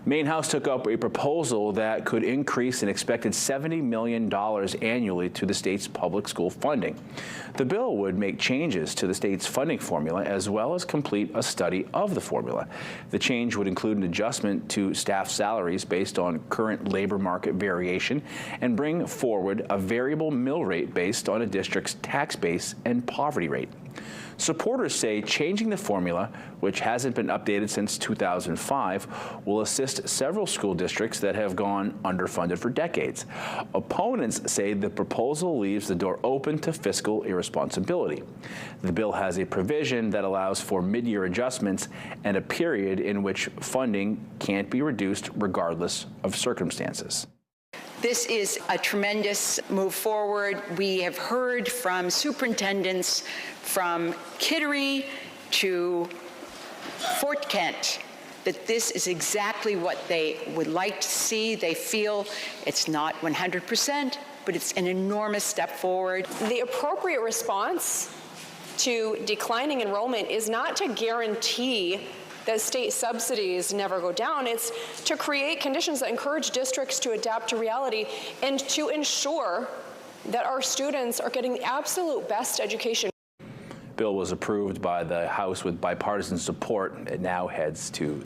Maine House took up a proposal that could increase an expected $70 million annually to the state's public school funding. The bill would make changes to the state's funding formula as well as complete a study of the formula. The change would include an adjustment to staff salaries based on current labor market variation and bring forward a variable mill rate based on a district's tax base and poverty rate. Supporters say changing the formula, which hasn't been updated since 2005, will assist several school districts that have gone underfunded for decades. Opponents say the proposal leaves the door open to fiscal irresponsibility. The bill has a provision that allows for mid-year adjustments and a period in which funding can't be reduced regardless of circumstances. This is a tremendous move forward. We have heard from superintendents from Kittery to Fort Kent that this is exactly what they would like to see. They feel it's not 100%, but it's an enormous step forward. The appropriate response to declining enrollment is not to guarantee that state subsidies never go down. It's to create conditions that encourage districts to adapt to reality and to ensure that our students are getting the absolute best education. Bill was approved by the House with bipartisan support. It now heads to